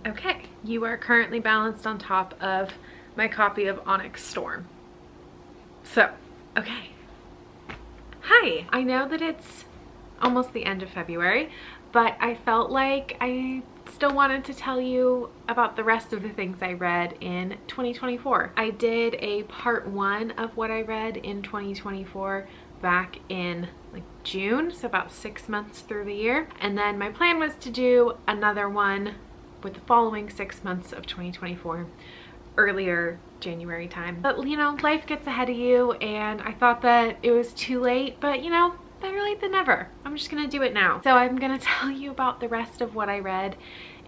Okay, you are currently balanced on top of my copy of Onyx Storm. So, okay. Hi, I know that it's almost the end of February, but I felt like I still wanted to tell you about the rest of the things I read in 2024. I did a part 1 of what I read in 2024 back in like June, so about 6 months through the year. And then my plan was to do another one with the following 6 months of 2024 earlier January time. But you know, life gets ahead of you, and I thought that it was too late, but you know, better late than never. I'm just gonna do it now. So I'm gonna tell you about the rest of what I read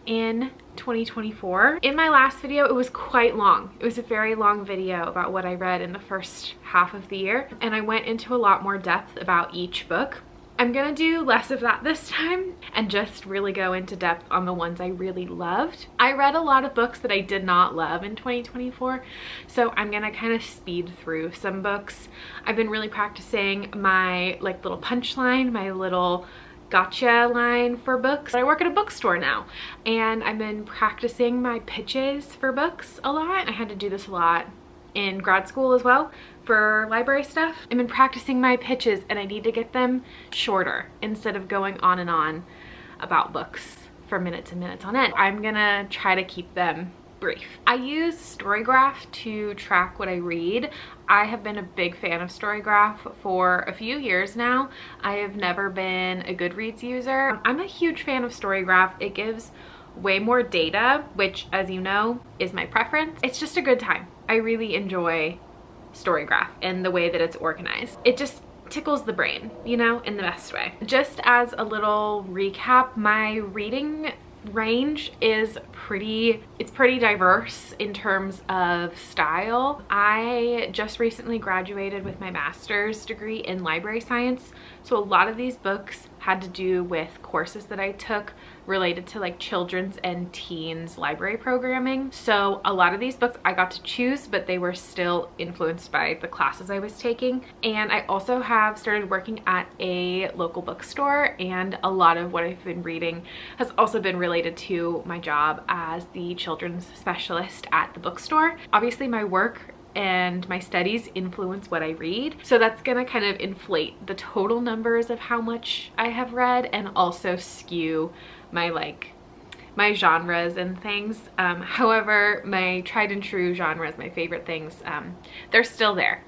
in 2024. In my last video, it was quite long. It was a very long video about what I read in the first half of the year, and I went into a lot more depth about each book. I'm gonna do less of that this time and just really go into depth on the ones I really loved. I read a lot of books that I did not love in 2024, so I'm gonna kind of speed through some books. I've been really practicing my like little punchline, my little gotcha line for books. I work at a bookstore now, and I've been practicing my pitches for books a lot. I had to do this a lot in grad school as well for library stuff. I've been practicing my pitches, and I need to get them shorter instead of going on and on about books for minutes and minutes on end. I'm gonna try to keep them brief. I use Storygraph to track what I read. I have been a big fan of Storygraph for a few years now. I have never been a Goodreads user. I'm a huge fan of Storygraph. It gives way more data, which, as you know, is my preference. It's just a good time. I really enjoy Storygraph and the way that it's organized. It just tickles the brain, you know, in the best way. Just as a little recap, my reading range is pretty diverse in terms of style. I just recently graduated with my master's degree in library science, so a lot of these books had to do with courses that I took related to like children's and teens library programming. So a lot of these books I got to choose, but they were still influenced by the classes I was taking. And I also have started working at a local bookstore, and a lot of what I've been reading has also been related to my job as the children's specialist at the bookstore. Obviously my work and my studies influence what I read, so that's gonna kind of inflate the total numbers of how much I have read and also skew my genres and things. However, my tried and true genres, my favorite things, they're still there.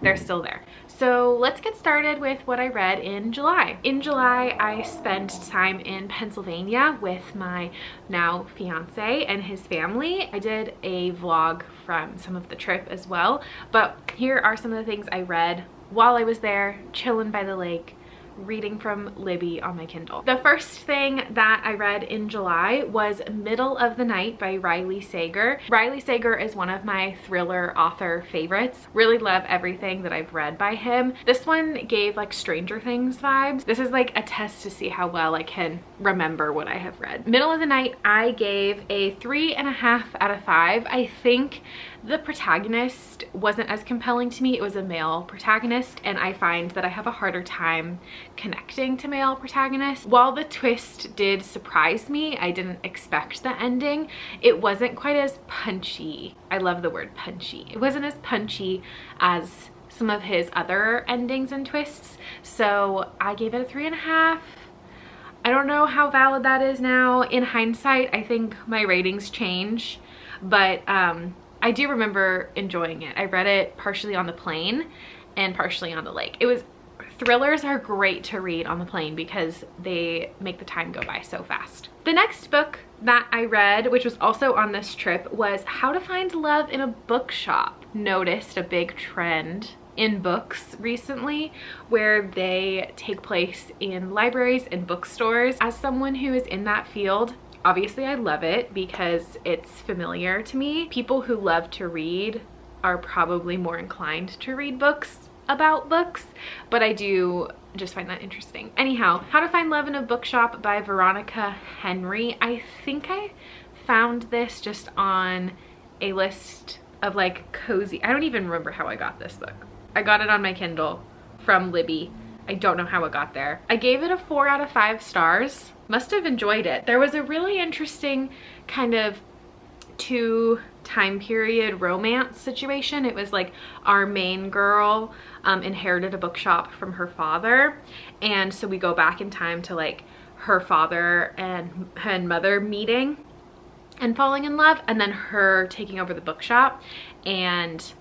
So let's get started with what I read in July. In July, I spent time in Pennsylvania with my now fiance and his family. I did a vlog from some of the trip as well, but here are some of the things I read while I was there, chilling by the lake, reading from Libby on my Kindle. The first thing that I read in July was Middle of the Night by Riley Sager. Riley Sager is one of my thriller author favorites. Really love everything that I've read by him. This one gave like Stranger Things vibes. This is like a test to see how well I can remember what I have read. Middle of the Night, I gave a 3.5 out of 5. I think the protagonist wasn't as compelling to me. It was a male protagonist, and I find that I have a harder time connecting to male protagonists. While the twist did surprise me, I didn't expect the ending. It wasn't quite as punchy. I love the word punchy. It wasn't as punchy as some of his other endings and twists, so I gave it a 3.5. I don't know how valid that is now. In hindsight, I think my ratings change, but I do remember enjoying it. I read it partially on the plane and partially on the lake. Thrillers are great to read on the plane because they make the time go by so fast. The next book that I read, which was also on this trip, was How to Find Love in a Bookshop. Noticed a big trend in books recently where they take place in libraries and bookstores. As someone who is in that field, obviously I love it because it's familiar to me. People who love to read are probably more inclined to read books about books, but I do just find that interesting. Anyhow, How to Find Love in a Bookshop by Veronica Henry. I think I found this just on a list of like cozy, I don't even remember how I got this book. I got it on my Kindle from Libby. I don't know how it got there. I gave it a 4 out of 5 stars. Must have enjoyed it. There was a really interesting kind of two time period romance situation. It was like our main girl inherited a bookshop from her father, and so we go back in time to like her father and mother meeting and falling in love, and then her taking over the bookshop and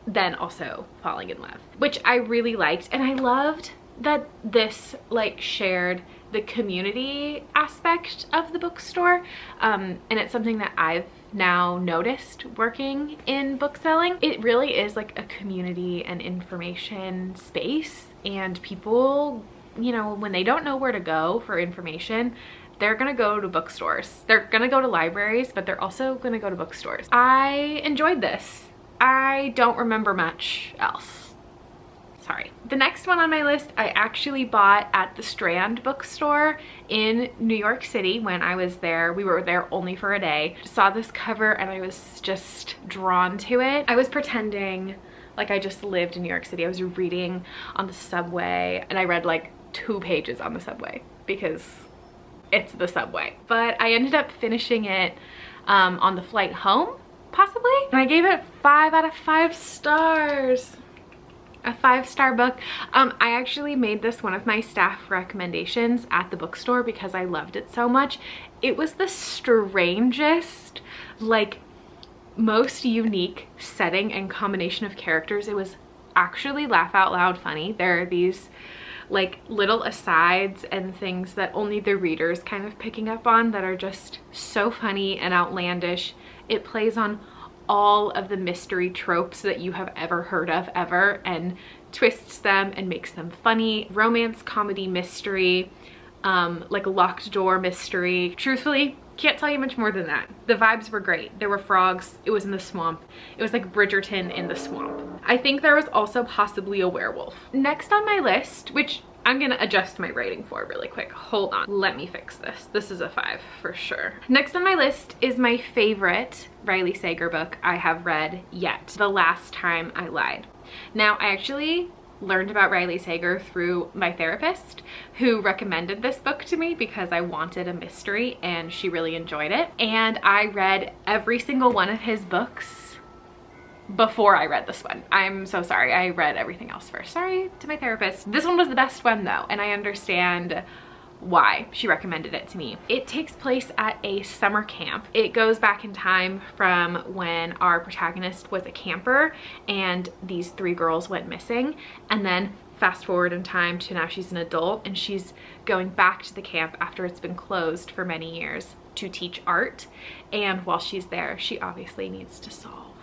then also falling in love, which I really liked. And I loved that this like shared the community aspect of the bookstore, and it's something that I've now noticed working in bookselling. It really is like a community and information space, and people, you know, when they don't know where to go for information, they're gonna go to bookstores. They're gonna go to libraries, but they're also gonna go to bookstores. I enjoyed this. I don't remember much else. Sorry. The next one on my list I actually bought at the Strand bookstore in New York City when I was there. We were there only for a day. Saw this cover and I was just drawn to it. I was pretending like I just lived in New York City. I was reading on the subway, and I read like 2 pages on the subway because it's the subway. But I ended up finishing it on the flight home, possibly. And I gave it 5 out of 5 stars. A 5-star book. I actually made this one of my staff recommendations at the bookstore because I loved it so much. It was the strangest, like most unique setting and combination of characters. It was actually laugh out loud funny. There are these like little asides and things that only the reader's kind of picking up on that are just so funny and outlandish. It plays on all of the mystery tropes that you have ever heard of ever and twists them and makes them funny. Romance, comedy, mystery, like a locked door mystery. Truthfully, can't tell you much more than that. The vibes were great. There were frogs. It was in the swamp. It was like Bridgerton in the swamp. I think there was also possibly a werewolf. Next on my list, which I'm gonna adjust my rating for really quick. Hold on, let me fix this. This is a 5 for sure. Next on my list is my favorite Riley Sager book I have read yet, The Last Time I Lied. Now, I actually learned about Riley Sager through my therapist, who recommended this book to me because I wanted a mystery and she really enjoyed it. And I read every single one of his books before I read this one. I'm so sorry. I read everything else first. Sorry to my therapist. This one was the best one though, and I understand why she recommended it to me. It takes place at a summer camp. It goes back in time from when our protagonist was a camper and these 3 girls went missing, and then fast forward in time to now she's an adult and she's going back to the camp after it's been closed for many years to teach art. And while she's there, she obviously needs to solve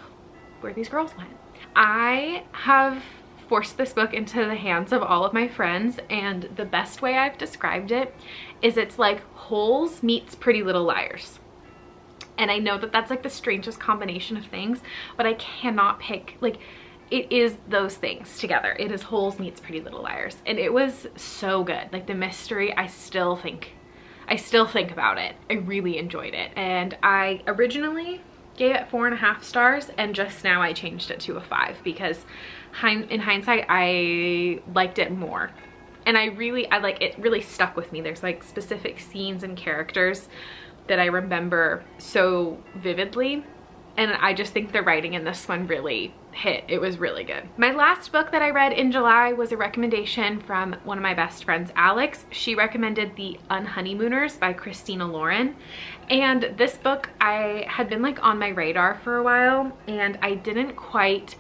where these girls went. I have forced this book into the hands of all of my friends, and the best way I've described it is it's like Holes meets Pretty Little Liars. And I know that that's like the strangest combination of things, but I cannot pick, like, it is those things together. It is Holes meets Pretty Little Liars, and it was so good. Like the mystery, I still think about it. I really enjoyed it, and I originally gave it 4.5 stars, and just now I changed it to a 5 because in hindsight I liked it more, and I like it. Really stuck with me. There's like specific scenes and characters that I remember so vividly, and I just think the writing in this one really hit. It was really good. My last book that I read in July was a recommendation from one of my best friends, Alex. She recommended The Unhoneymooners by Christina Lauren, and this book I had been like on my radar for a while, and I didn't quite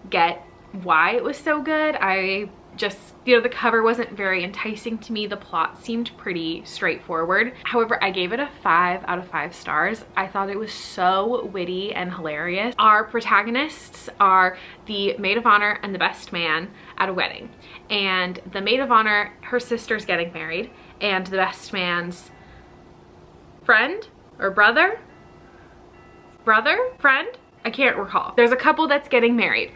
get why it was so good. I just, you know, the cover wasn't very enticing to me. The plot seemed pretty straightforward. However, I gave it a 5 out of 5 stars. I thought it was so witty and hilarious. Our protagonists are the maid of honor and the best man at a wedding. And the maid of honor, her sister's getting married, and the best man's friend or brother? Friend? I can't recall. There's a couple that's getting married,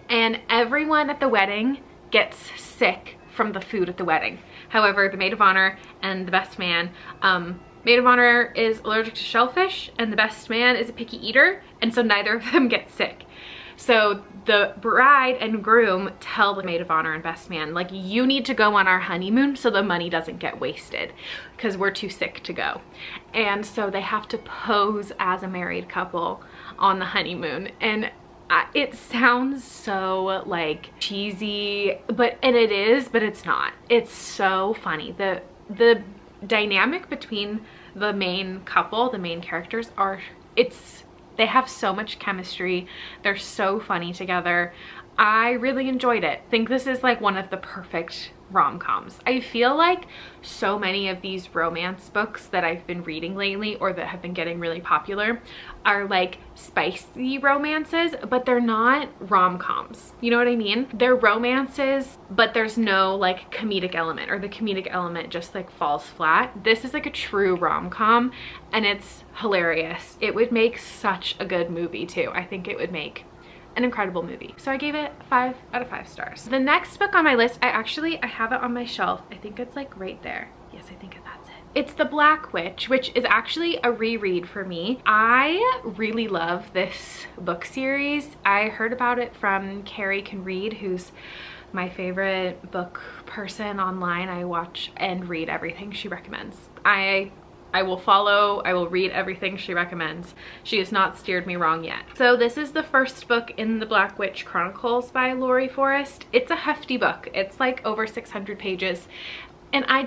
and everyone at the wedding gets sick from the food at the wedding. However, the maid of honor and the best man, maid of honor is allergic to shellfish and the best man is a picky eater, and so neither of them get sick. So the bride and groom tell the maid of honor and best man, like, you need to go on our honeymoon so the money doesn't get wasted because we're too sick to go. And so they have to pose as a married couple on the honeymoon. And it sounds so like cheesy, and it is, but it's not. It's so funny. The dynamic between the main couple, the main characters, they have so much chemistry. They're so funny together. I really enjoyed it. I think this is like one of the perfect rom-coms. I feel like so many of these romance books that I've been reading lately, or that have been getting really popular, are like spicy romances, but they're not rom-coms. You know what I mean? They're romances, but there's no like comedic element, or the comedic element just like falls flat. This is like a true rom-com, and it's hilarious. It would make such a good movie too. I think it would make an incredible movie. So I gave it 5 out of 5 stars. The next book on my list, I have it on my shelf. I think it's like right there. Yes, I think that's it. It's The Black Witch, which is actually a reread for me. I really love this book series. I heard about it from Carrie Can Read, who's my favorite book person online. I watch and read everything she recommends. I will follow, I will read everything she recommends. She has not steered me wrong yet. So this is the first book in the Black Witch Chronicles by Laurie Forest. It's a hefty book. It's like over 600 pages. And I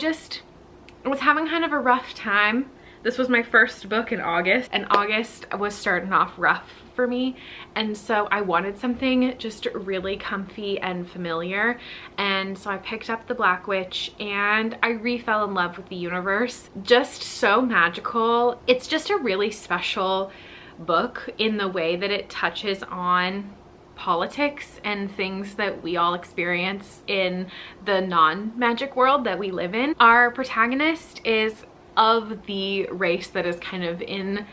was having kind of a rough time. This was my first book in August, and August was starting off rough for me, and so I wanted something just really comfy and familiar, and so I picked up The Black Witch, and I fell in love with the universe. Just so magical. It's just a really special book in the way that it touches on politics and things that we all experience in the non-magic world that we live in. Our protagonist is of the race that is kind of in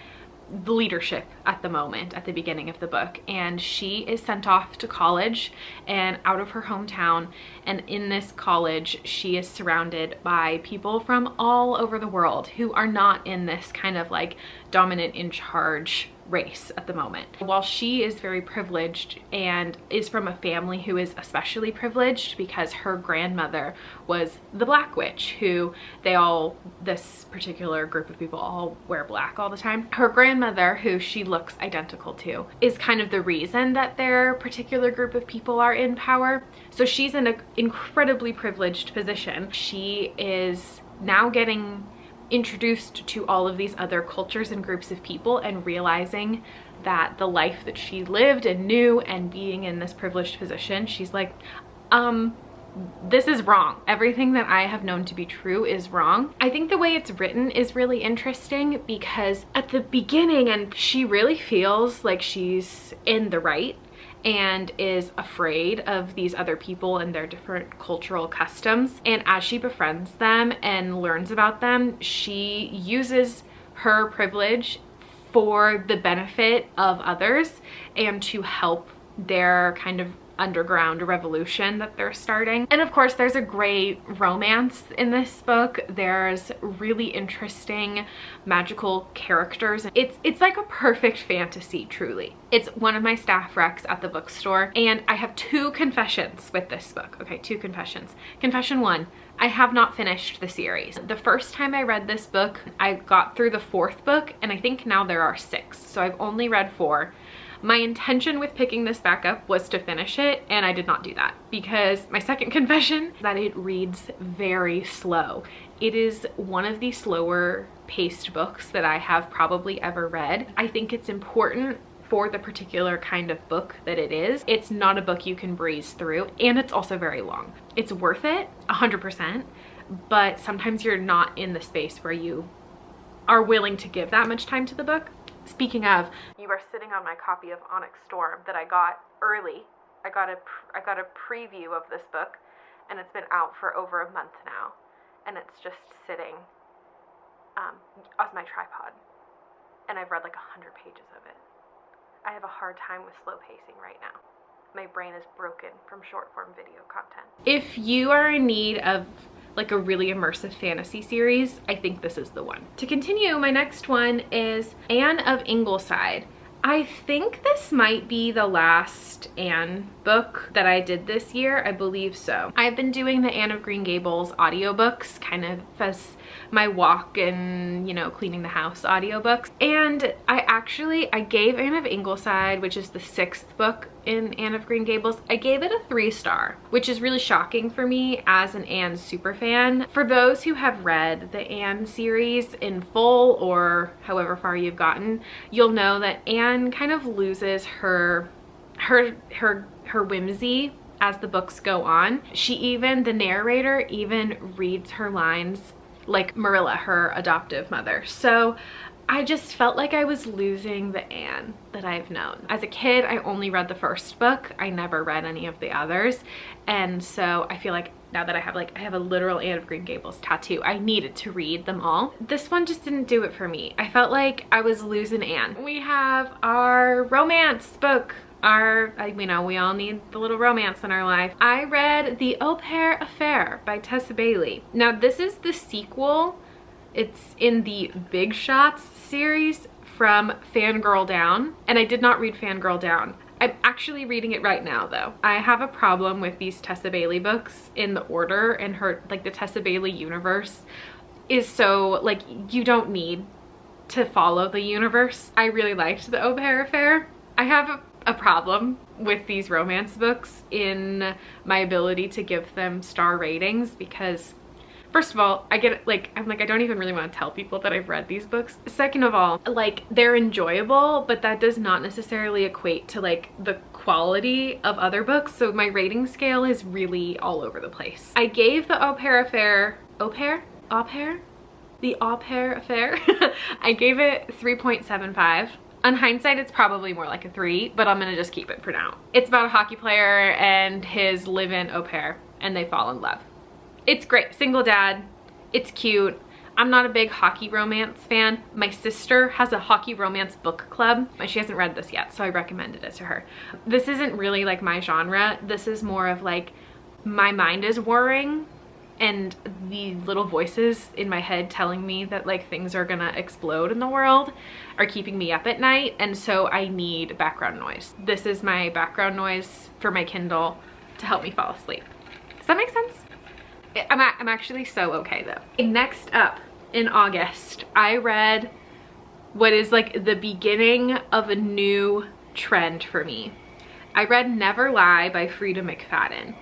the leadership at the moment, at the beginning of the book, and she is sent off to college and out of her hometown, and in this college she is surrounded by people from all over the world who are not in this kind of like dominant in charge race at the moment. While she is very privileged and is from a family who is especially privileged because her grandmother was the Black Witch, who this particular group of people all wear black all the time. Her grandmother, who she looks identical to, is kind of the reason that their particular group of people are in power. So she's in an incredibly privileged position. She is now getting introduced to all of these other cultures and groups of people, and realizing that the life that she lived and knew, and being in this privileged position, she's like, this is wrong. Everything that I have known to be true is wrong. I think the way it's written is really interesting because at the beginning, and she really feels like she's in the right and is afraid of these other people and their different cultural customs. And as she befriends them and learns about them, she uses her privilege for the benefit of others and to help their kind of underground revolution that they're starting. And of course, there's a great romance in this book. There's really interesting magical characters. It's like a perfect fantasy, truly. It's one of my staff recs at the bookstore, and I have 2 confessions with this book. Okay, 2 confessions. Confession 1, I have not finished the series. The first time I read this book, I got through the 4th book, and I think now there are 6, so I've only read 4. My intention with picking this back up was to finish it, and I did not do that because my second confession is that it reads very slow. It is one of the slower paced books that I have probably ever read. I think it's important for the particular kind of book that it is. It's not a book you can breeze through, and it's also very long. It's worth it, 100%, but sometimes you're not in the space where you are willing to give that much time to the book. Speaking of, you are sitting on my copy of Onyx Storm that I got early. I got a preview of this book, and it's been out for over a month now, and it's just sitting as my tripod, and I've read like 100 pages of it. I have a hard time with slow pacing right now. My brain is broken from short form video content. If you are in need of like a really immersive fantasy series, I think this is the one. To continue, my next one is Anne of Ingleside. I think this might be the last Anne book that I did this year. I believe so. I've been doing the Anne of Green Gables audiobooks kind of as my walk and, you know, cleaning the house audiobooks. And I gave Anne of Ingleside, which is the 6th book in Anne of Green Gables, I gave it a 3-star, which is really shocking for me as an Anne superfan. For those who have read the Anne series in full or however far you've gotten, you'll know that Anne kind of loses her whimsy as the books go on. The narrator even reads her lines like Marilla, her adoptive mother. So I just felt like I was losing the Anne that I've known. As a kid, I only read the first book. I never read any of the others. And so I feel like now that I have a literal Anne of Green Gables tattoo, I needed to read them all. This one just didn't do it for me. I felt like I was losing Anne. We have our romance book. We know we all need the little romance in our life. I read The Au Pair Affair by Tessa Bailey. Now this is the sequel. It's in the Big Shots series from Fangirl Down, and I did not read Fangirl Down. I'm actually reading it right now though. I have a problem with these Tessa Bailey books in the order, and her, like, the Tessa Bailey universe is so, like, you don't need to follow the universe. I really liked The Au Pair Affair. I have a problem with these romance books in my ability to give them star ratings because, first of all, I don't even really want to tell people that I've read these books. Second of all, like, they're enjoyable, but that does not necessarily equate to like the quality of other books. So my rating scale is really all over the place. I gave The Au Pair Affair, The Au Pair Affair, I gave it 3.75. On hindsight, it's probably more like a 3, but I'm gonna just keep it for now. It's about a hockey player and his live-in au pair, and they fall in love. It's great. Single dad. It's cute. I'm not a big hockey romance fan. My sister has a hockey romance book club. She hasn't read this yet, so I recommended it to her. This isn't really like my genre. This is more of like, my mind is whirring and the little voices in my head telling me that like things are gonna explode in the world are keeping me up at night, and so I need background noise. This is my background noise for my Kindle to help me fall asleep. Does that make sense? I'm actually so okay though. Next up, in August, I read what is like the beginning of a new trend for me. I read Never Lie by Frida McFadden.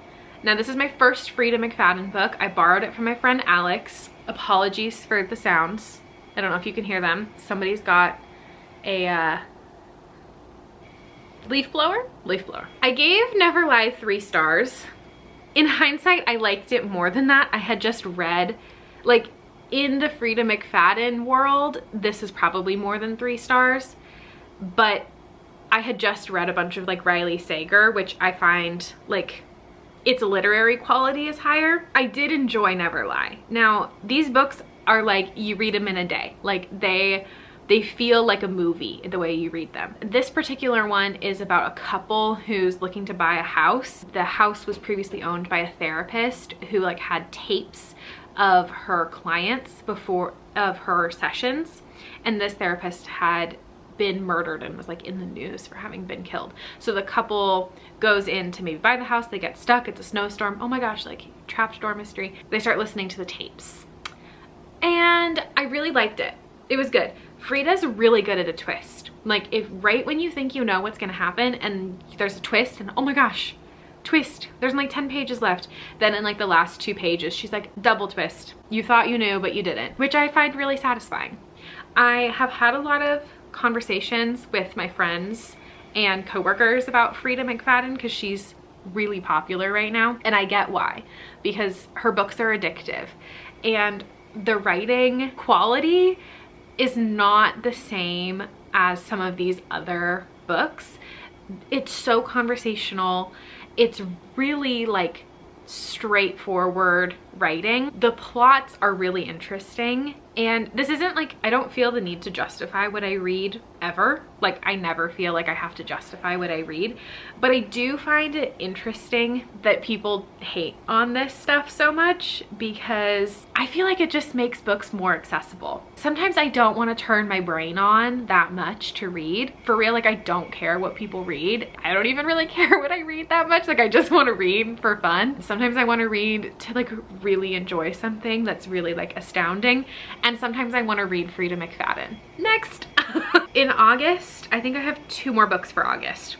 Now this is my first Frida McFadden book. I borrowed it from my friend Alex. Apologies for the sounds. I don't know if you can hear them. Somebody's got a leaf blower? Leaf blower. I gave Never Lie 3 stars. In hindsight, I liked it more than that. I had just read, like, in the Frida McFadden world, this is probably more than 3 stars, but I had just read a bunch of like Riley Sager, which I find like its literary quality is higher. I did enjoy Never Lie. Now, these books are like, you read them in a day. Like they feel like a movie the way you read them. This particular one is about a couple who's looking to buy a house. The house was previously owned by a therapist who like had tapes of her clients of her sessions, and this therapist had been murdered and was like in the news for having been killed. So the couple goes in to maybe buy the house, they get stuck, it's a snowstorm, oh my gosh, like trapped door mystery. They start listening to the tapes and I really liked it. It was good. Frida's really good at a twist. Like, if right when you think you know what's gonna happen and there's a twist and oh my gosh, twist, there's like 10 pages left, then in like the last 2 pages she's like, double twist, you thought you knew but you didn't, which I find really satisfying. I have had a lot of conversations with my friends and coworkers about Frida McFadden because she's really popular right now, and I get why, because her books are addictive and the writing quality is not the same as some of these other books. It's so conversational. It's really like straightforward writing. The plots are really interesting And this isn't like, I don't feel the need to justify what I read ever. Like, I never feel like I have to justify what I read, but I do find it interesting that people hate on this stuff so much, because I feel like it just makes books more accessible. Sometimes I don't want to turn my brain on that much to read. For real, like, I don't care what people read. I don't even really care what I read that much. Like, I just want to read for fun. Sometimes I want to read to like really enjoy something that's really like astounding. And sometimes I want to read Frida McFadden. Next. In August, I think I have 2 more books for August.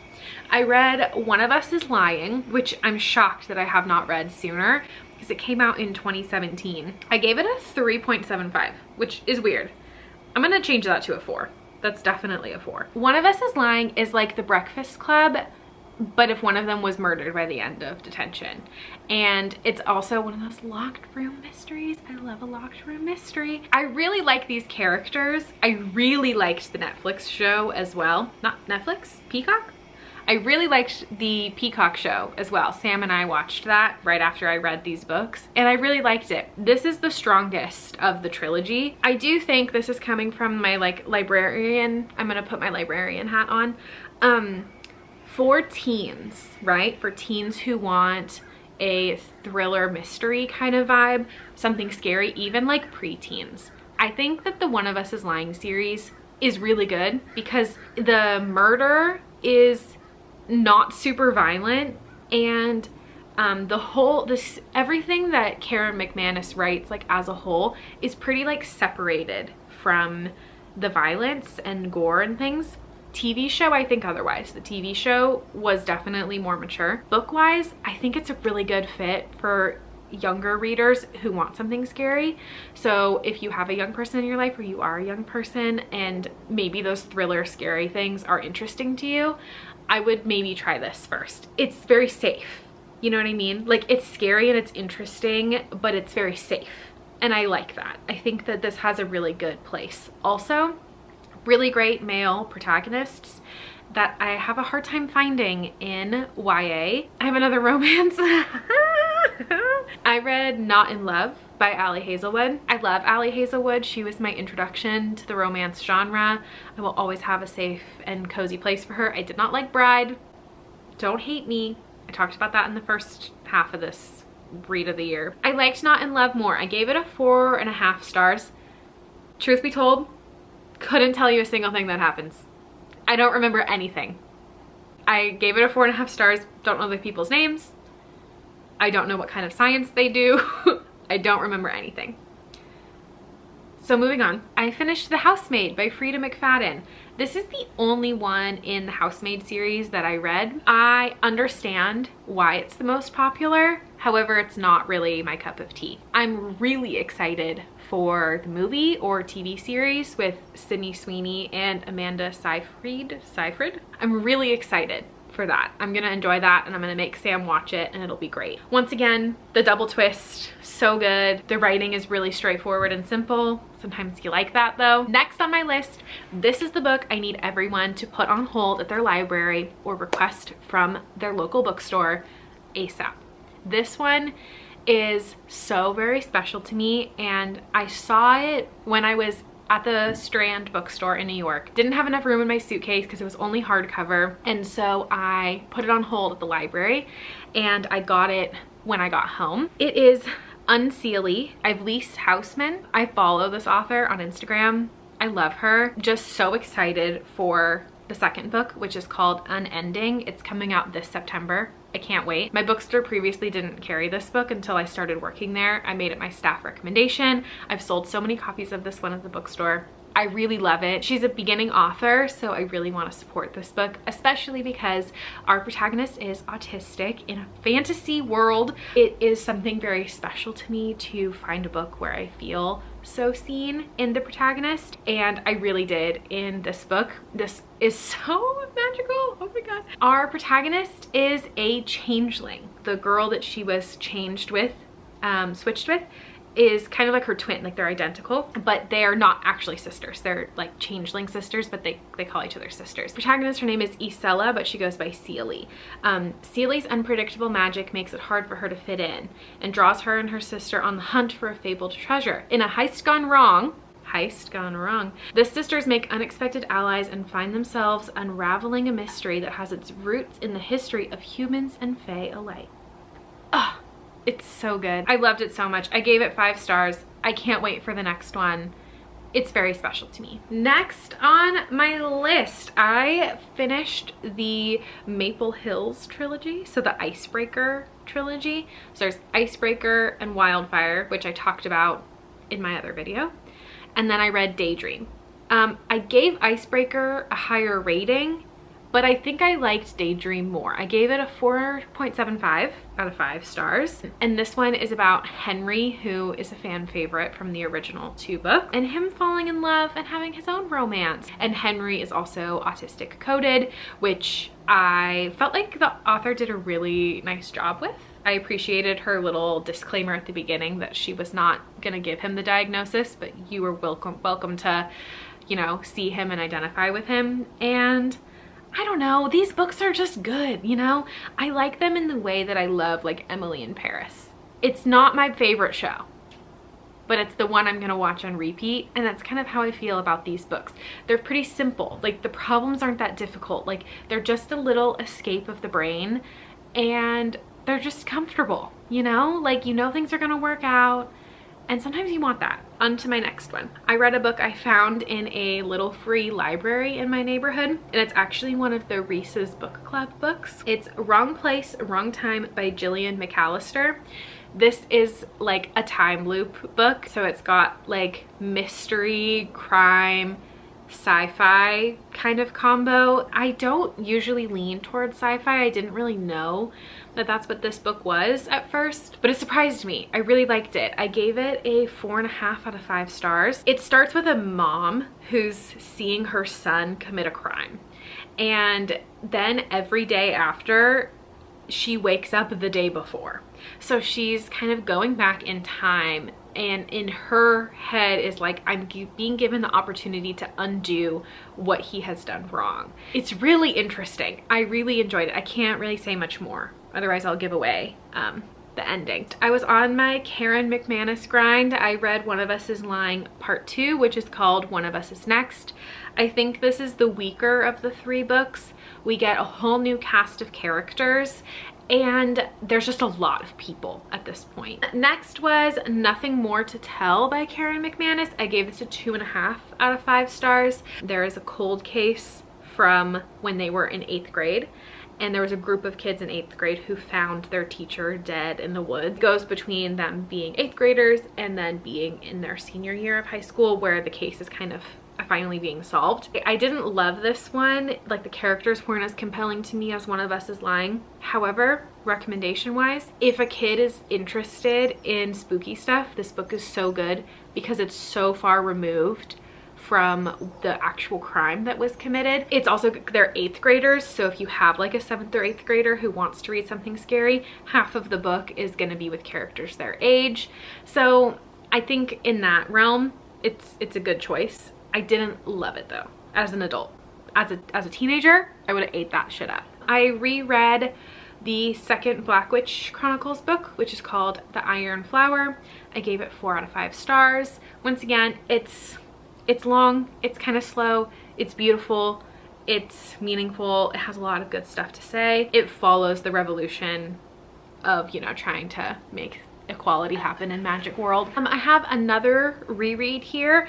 I read One of Us is Lying, which I'm shocked that I have not read sooner because it came out in 2017. I gave it a 3.75, which is weird. I'm gonna change that to a 4. That's definitely a 4. One of Us is Lying is like The Breakfast Club, but if one of them was murdered by the end of detention. And it's also one of those locked room mysteries. I love a locked room mystery. I really like these characters. I really liked the Netflix show as well. Not Netflix, Peacock? I really liked the Peacock show as well. Sam and I watched that right after I read these books, and I really liked it. This is the strongest of the trilogy. I do think this is coming from my like librarian. I'm gonna put my librarian hat on. For teens, right? For teens who want a thriller mystery kind of vibe, something scary, even like preteens. I think that the One of Us is Lying series is really good because the murder is not super violent, and everything that Karen McManus writes like as a whole is pretty like separated from the violence and gore and things. TV show, I think otherwise. The TV show was definitely more mature. Book-wise, I think it's a really good fit for younger readers who want something scary. So if you have a young person in your life, or you are a young person and maybe those thriller scary things are interesting to you, I would maybe try this first. It's very safe. You know what I mean? Like, it's scary and it's interesting, but it's very safe. And I like that. I think that this has a really good place. Also, really great male protagonists that I have a hard time finding in YA. I have another romance. I read Not in Love by Ali Hazelwood. I love Ali Hazelwood. She was my introduction to the romance genre. I will always have a safe and cozy place for her. I did not like Bride. Don't hate me. I talked about that in the first half of this read of the year. I liked Not in Love more. I gave it a 4.5 stars. Truth be told, couldn't tell you a single thing that happens. I don't remember anything. I gave it a 4.5 stars. Don't know the people's names. I don't know what kind of science they do. I don't remember anything. So moving on, I finished The Housemaid by Frida McFadden. This is the only one in the Housemaid series that I read. I understand why it's the most popular. However, it's not really my cup of tea. I'm really excited for the movie or TV series with Sydney Sweeney and Amanda Seyfried. I'm really excited for that. I'm gonna enjoy that, and I'm gonna make Sam watch it, and it'll be great. Once again, the double twist, so good. The writing is really straightforward and simple. Sometimes you like that though. Next on my list, this is the book I need everyone to put on hold at their library or request from their local bookstore ASAP. This one is so very special to me, and I saw it when I was at the Strand bookstore in New York. Didn't have enough room in my suitcase because it was only hardcover, and so I put it on hold at the library, and I got it when I got home. It is Unseelie by Lise Houseman. I follow this author on Instagram. I love her. Just so excited for the second book, which is called Unending. It's coming out this September. I can't wait. My bookstore previously didn't carry this book until I started working there. I made it my staff recommendation. I've sold so many copies of this one at the bookstore. I really love it. She's a beginning author, so I really want to support this book, especially because our protagonist is autistic in a fantasy world. It is something very special to me to find a book where I feel so seen in the protagonist, and I really did in this book. This is so magical. Oh my god. Our protagonist is a changeling. The girl that she was switched with is kind of like her twin, like they're identical, but they are not actually sisters. They're like changeling sisters, but they call each other sisters. Protagonist, her name is Isella, but she goes by Celie. Celie's unpredictable magic makes it hard for her to fit in and draws her and her sister on the hunt for a fabled treasure. In a heist gone wrong, heist gone wrong. The sisters make unexpected allies and find themselves unraveling a mystery that has its roots in the history of humans and fae alike. Ah, it's so good. I loved it so much. I gave it 5 stars. I can't wait for the next one. It's very special to me. Next on my list, I finished the Maple Hills trilogy, so the Icebreaker trilogy. So there's Icebreaker and Wildfire, which I talked about in my other video. And then I read Daydream. I gave Icebreaker a higher rating, but I think I liked Daydream more. I gave it a 4.75 out of 5 stars. And this one is about Henry, who is a fan favorite from the original 2 books, and him falling in love and having his own romance. And Henry is also autistic coded, which I felt like the author did a really nice job with. I appreciated her little disclaimer at the beginning that she was not gonna give him the diagnosis, but you were welcome to, you know, see him and identify with him. And I don't know, these books are just good, you know? I like them in the way that I love like Emily in Paris. It's not my favorite show, but it's the one I'm gonna watch on repeat, and that's kind of how I feel about these books. They're pretty simple, like the problems aren't that difficult, like they're just a little escape of the brain, and they're just comfortable, you know? Like, you know things are gonna work out, and sometimes you want that. On to my next one. I read a book I found in a little free library in my neighborhood, and it's actually one of the Reese's Book Club books. It's Wrong Place, Wrong Time by Gillian McAllister. This is like a time loop book, so it's got like mystery, crime, sci-fi kind of combo. I don't usually lean towards sci-fi. I didn't really know that that's what this book was at first, but it surprised me. I really liked it. I gave it a 4.5 out of 5 stars. It starts with a mom who's seeing her son commit a crime, and then every day after, she wakes up the day before. So she's kind of going back in time, and in her head is like, I'm being given the opportunity to undo what he has done wrong. It's really interesting. I really enjoyed it. I can't really say much more, otherwise I'll give away the ending. I was on my Karen McManus grind. I read One of Us is Lying Part 2, which is called One of Us is Next. I think this is the weaker of the 3 books. We get a whole new cast of characters, and there's just a lot of people at this point. Next was Nothing More to Tell by Karen McManus. I gave this a 2.5 out of 5 stars. There is a cold case from when they were in 8th grade, and there was a group of kids in 8th grade who found their teacher dead in the woods. It goes between them being 8th graders and then being in their senior year of high school, where the case is kind of finally being solved. I didn't love this one. Like, the characters weren't as compelling to me as One of Us is Lying. However, recommendation wise, if a kid is interested in spooky stuff, this book is so good because it's so far removed from the actual crime that was committed. It's also, they're 8th graders, so if you have like a 7th or 8th grader who wants to read something scary, half of the book is going to be with characters their age. So I think in that realm, it's a good choice. I didn't love it though as an adult. As a teenager, I would have ate that shit up. I reread the second Black Witch Chronicles book, which is called The Iron Flower. I gave it 4 out of 5 stars. Once again, it's long, it's kind of slow, it's beautiful, it's meaningful, it has a lot of good stuff to say. It follows the revolution of, you know, trying to make equality happen in magic world. I have another reread here.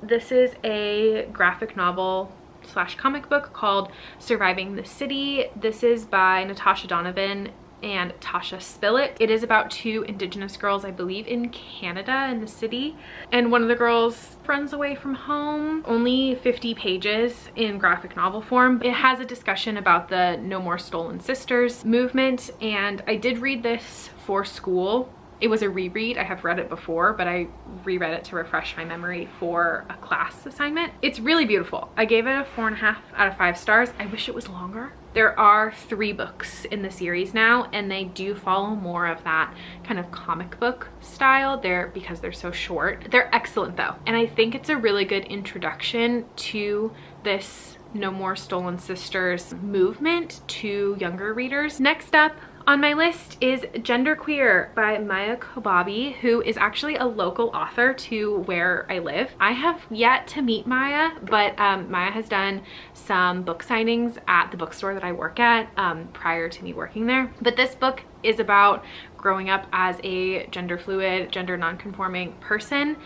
This is a graphic novel / comic book called Surviving the City. This is by Natasha Donovan and Tasha Spillett. It is about 2 Indigenous girls, I believe in Canada, in the city, and one of the girls runs away from home. Only 50 pages in graphic novel form. It has a discussion about the No More Stolen Sisters movement, and I did read this for school. It was a reread. I have read it before, but I reread it to refresh my memory for a class assignment. It's really beautiful. I gave it a 4.5 out of 5 stars. I wish it was longer. There are 3 books in the series now, and they do follow more of that kind of comic book style because they're so short. They're excellent though, and I think it's a really good introduction to this No More Stolen Sisters movement to younger readers. Next up On my list is Genderqueer by Maya Kobabe, who is actually a local author to where I live. I have yet to meet Maya, but Maya has done some book signings at the bookstore that I work at prior to me working there. But this book is about growing up as a gender fluid, gender non-conforming person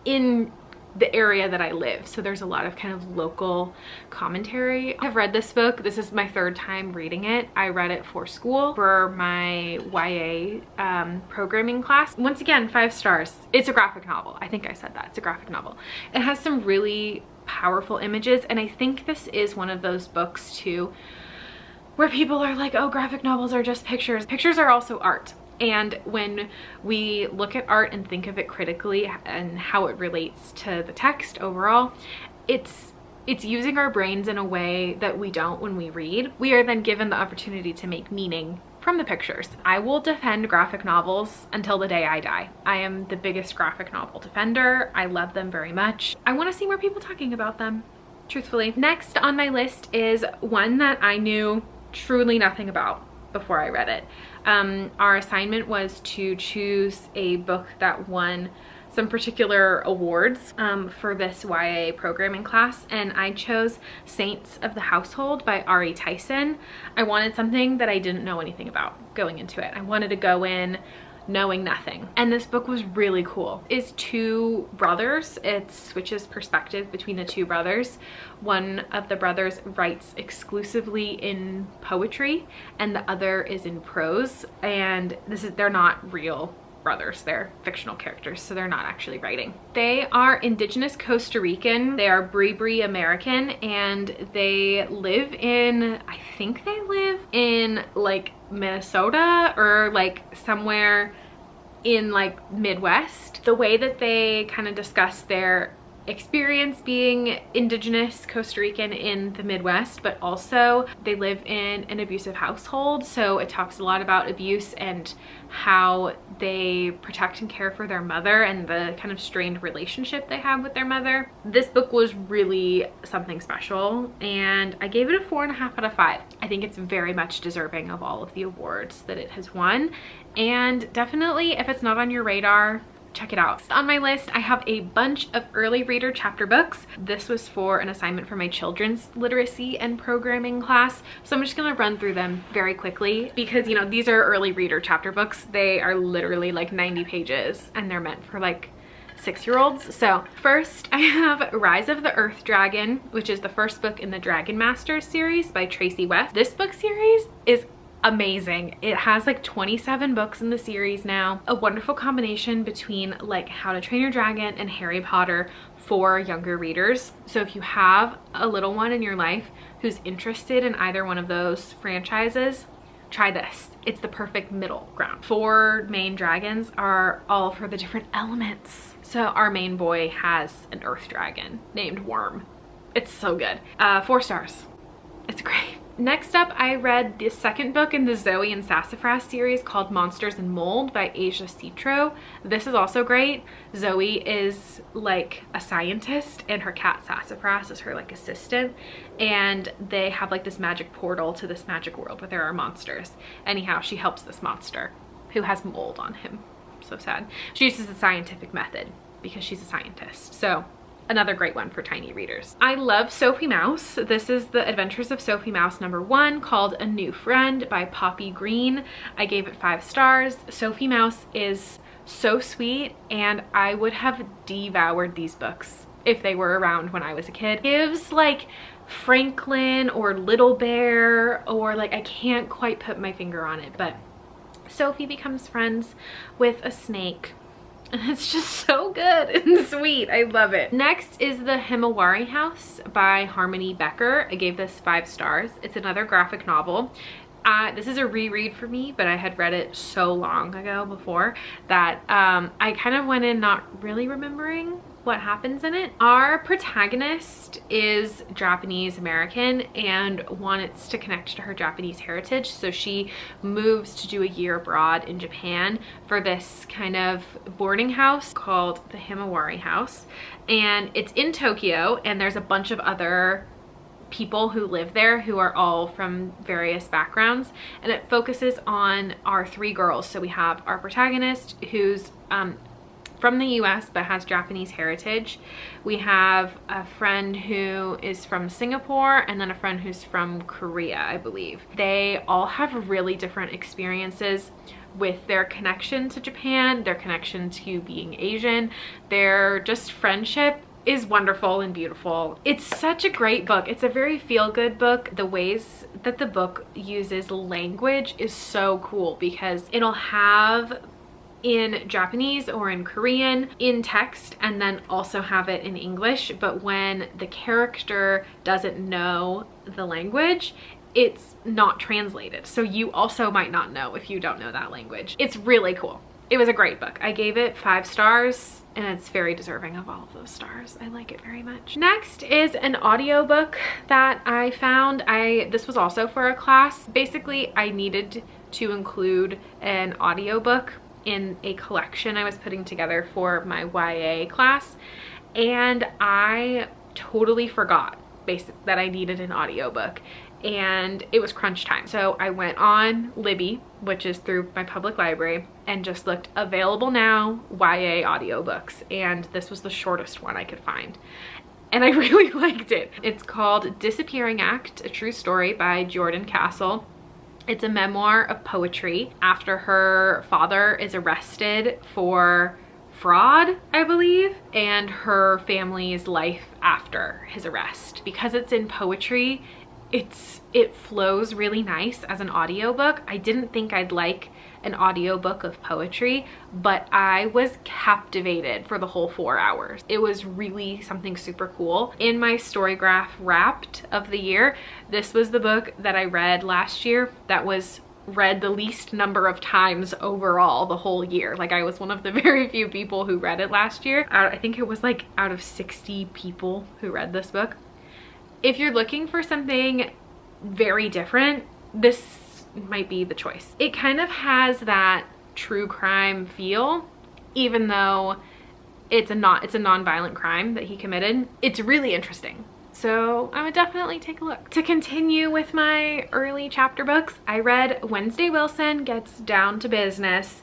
in the area that I live. So there's a lot of kind of local commentary. I've read this book. This is my third time reading it. I read it for school for my YA programming class. Once again, 5 stars. It's a graphic novel. I think I said that. It's a graphic novel. It has some really powerful images, and I think this is one of those books too where people are like, oh, graphic novels are just pictures. Pictures are also art. And when we look at art and think of it critically and how it relates to the text overall, it's using our brains in a way that we don't when we read. We are then given the opportunity to make meaning from the pictures. I will defend graphic novels until the day I die. I am the biggest graphic novel defender. I love them very much. I want to see more people talking about them, truthfully. Next on my list is one that I knew truly nothing about before I read it. Our assignment was to choose a book that won some particular awards for this YA programming class, and I chose Saints of the Household by Ari Tyson. I wanted something that I didn't know anything about going into it. I wanted to go in knowing nothing, and this book was really cool. It's 2 brothers. It switches perspective between the 2 brothers. One of the brothers writes exclusively in poetry and the other is in prose, and they're not real brothers, they're fictional characters, so they're not actually writing. They are indigenous Costa Rican, they are Bribri American, and they live in, I think they live in like Minnesota or like somewhere in like Midwest. The way that they kind of discuss their experience being indigenous Costa Rican in the Midwest, but also they live in an abusive household, so it talks a lot about abuse and how they protect and care for their mother and the kind of strained relationship they have with their mother. This book was really something special, and I gave it a 4.5 out of 5. I think it's very much deserving of all of the awards that it has won, and definitely if it's not on your radar, check it out. On my list, I have a bunch of early reader chapter books. This was for an assignment for my children's literacy and programming class, so I'm just gonna run through them very quickly because, you know, these are early reader chapter books. They are literally like 90 pages and they're meant for like 6-year-olds. So first I have Rise of the Earth Dragon, which is the first book in the Dragon Masters series by Tracy West. This book series is amazing. It has like 27 books in the series now. A wonderful combination between like How to Train Your Dragon and Harry Potter for younger readers. So if you have a little one in your life who's interested in either one of those franchises, try this. It's the perfect middle ground. 4 main dragons are all for the different elements. So our main boy has an earth dragon named Worm. It's so good. 4 stars. It's great. Next up, I read the second book in the Zoe and Sassafras series called Monsters and Mold by Asia Citro. This is also great. Zoe is like a scientist and her cat Sassafras is her like assistant, and they have like this magic portal to this magic world where there are monsters. Anyhow, she helps this monster who has mold on him. So sad. She uses the scientific method because she's a scientist. So another great one for tiny readers. I love Sophie Mouse. This is The Adventures of Sophie Mouse #1 called A New Friend by Poppy Green. I gave it 5 stars. Sophie Mouse is so sweet, and I would have devoured these books if they were around when I was a kid. It gives like Franklin or Little Bear, or like I can't quite put my finger on it, but Sophie becomes friends with a snake. And it's just so good and sweet. I love it. Next is The Himawari House by Harmony Becker. I gave this 5 stars. It's another graphic novel. This is a reread for me, but I had read it so long ago before that I kind of went in not really remembering what happens in it. Our protagonist is Japanese American and wants to connect to her Japanese heritage, so she moves to do a year abroad in Japan for this kind of boarding house called the Himawari House, and it's in Tokyo, and there's a bunch of other people who live there who are all from various backgrounds, and it focuses on our three girls. So we have our protagonist who's from the US but has Japanese heritage. We have a friend who is from Singapore, and then a friend who's from Korea, I believe. They all have really different experiences with their connection to Japan, their connection to being Asian. Their just friendship is wonderful and beautiful. It's such a great book. It's a very feel-good book. The ways that the book uses language is so cool, because it'll have in Japanese or in Korean in text, and then also have it in English. But when the character doesn't know the language, it's not translated. So you also might not know if you don't know that language. It's really cool. It was a great book. I gave it 5 stars, and it's very deserving of all of those stars. I like it very much. Next is an audiobook that I found. This was also for a class. Basically, I needed to include an audiobook in a collection I was putting together for my YA class, and I totally forgot that I needed an audiobook, and it was crunch time. So I went on Libby, which is through my public library, and just looked available now YA audiobooks, and this was the shortest one I could find, and I really liked it. It's called Disappearing Act, a True Story by Jordan Castle. It's a memoir of poetry after her father is arrested for fraud, I believe, and her family's life after his arrest. Because it's in poetry, it flows really nice as an audiobook. I didn't think I'd like an audiobook of poetry, but I was captivated for the whole 4 hours. It was really something super cool. In my Storygraph Wrapped of the year, this was the book that I read last year that was read the least number of times overall the whole year. Like, I was one of the very few people who read it last year. I think it was like out of 60 people who read this book. If you're looking for something very different, this might be the choice. It kind of has that true crime feel, even though it's a non-violent crime that he committed. It's really interesting. So I would definitely take a look. To continue with my early chapter books, I read Wednesday Wilson Gets Down to Business,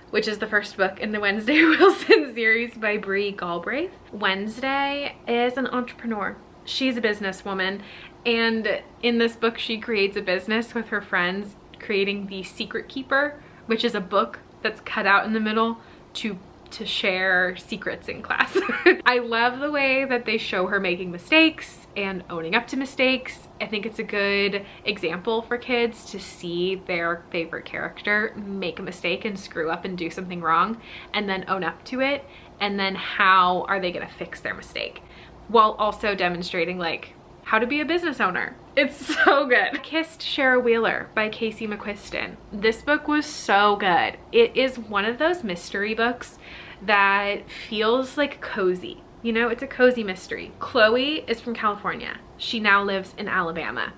which is the first book in the Wednesday Wilson series by Bree Galbraith. Wednesday is an entrepreneur. She's a businesswoman, and in this book she creates a business with her friends, creating The Secret Keeper, which is a book that's cut out in the middle to share secrets in class. I love the way that they show her making mistakes and owning up to mistakes. I think it's a good example for kids to see their favorite character make a mistake and screw up and do something wrong, and then own up to it, and then how are they gonna fix their mistake, while also demonstrating like how to be a business owner. It's so good. Kissed Shara Wheeler by Casey McQuiston. This book was so good. It is one of those mystery books that feels like cozy. You know, it's a cozy mystery. Chloe is from California. She now lives in Alabama.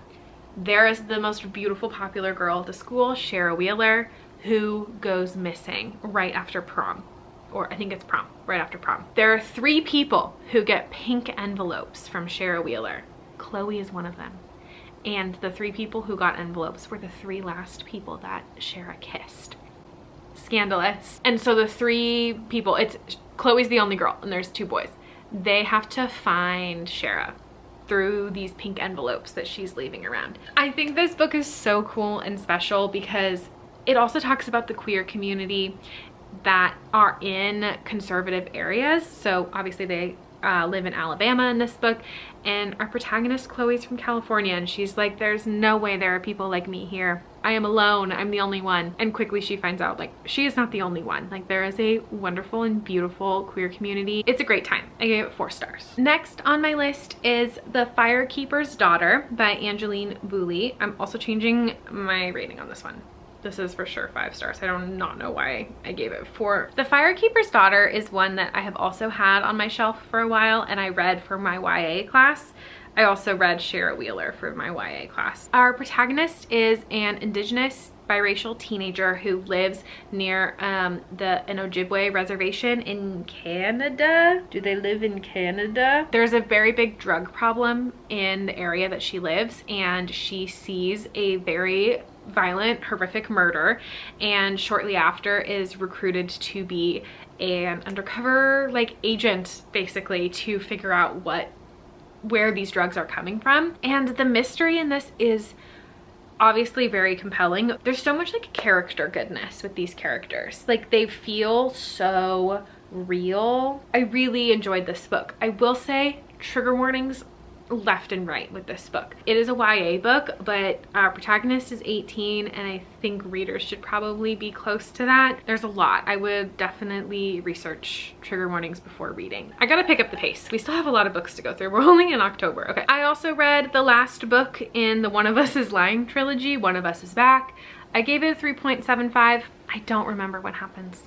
There is the most beautiful, popular girl at the school, Shara Wheeler, who goes missing right after prom. Or I think it's prom, right after prom. There are 3 people who get pink envelopes from Shara Wheeler. Chloe is one of them. And the 3 people who got envelopes were the 3 last people that Shara kissed. Scandalous. And so the 3 people, Chloe's the only girl and there's 2 boys. They have to find Shara through these pink envelopes that she's leaving around. I think this book is so cool and special because it also talks about the queer community that are in conservative areas. So obviously they live in Alabama in this book, and our protagonist Chloe's from California, and she's like, there's no way there are people like me here. I am alone. I'm the only one. And quickly she finds out like she is not the only one. Like, there is a wonderful and beautiful queer community. It's a great time. I gave it 4 stars. Next on my list is The Firekeeper's Daughter by Angeline Boulley. I'm also changing my rating on this one. This is for sure 5 stars. I do not know why I gave it 4. The Firekeeper's Daughter is one that I have also had on my shelf for a while, and I read for my YA class. I also read Shara Wheeler for my YA class. Our protagonist is an Indigenous biracial teenager who lives near the Ojibwe reservation in Canada. Do they live in Canada? There's a very big drug problem in the area that she lives, and she sees a very violent, horrific murder, and shortly after is recruited to be an undercover like agent, basically, to figure out where these drugs are coming from. And the mystery in this is obviously very compelling. There's so much like character goodness with these characters. Like, they feel so real. I really enjoyed this book. I will say trigger warnings left and right with this book. It is a YA book, but our protagonist is 18, and I think readers should probably be close to that. There's a lot. I would definitely research trigger warnings before reading. I gotta pick up the pace. We still have a lot of books to go through. We're only in October. Okay. I also read the last book in the One of Us is Lying trilogy, One of Us is Back. I gave it a 3.75. I don't remember what happens.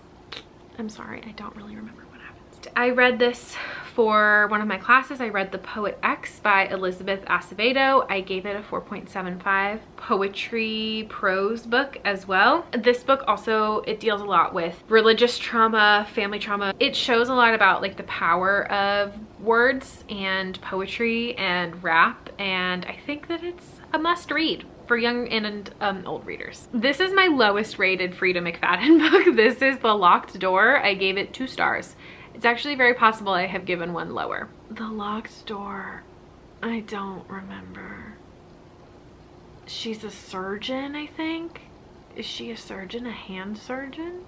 I'm sorry, I don't really remember what happens. I read this for one of my classes. I read The Poet X by Elizabeth Acevedo. I gave it a 4.75. Poetry prose book as well. This book also, it deals a lot with religious trauma, family trauma. It shows a lot about like the power of words and poetry and rap, and I think that it's a must read for young and old readers. This is my lowest rated Frida McFadden book. This is The Locked Door. I gave it 2 stars. It's actually very possible I have given one lower. The Locked Door, I don't remember. She's a surgeon, I think. Is she a surgeon, a hand surgeon?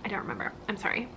I don't remember, I'm sorry.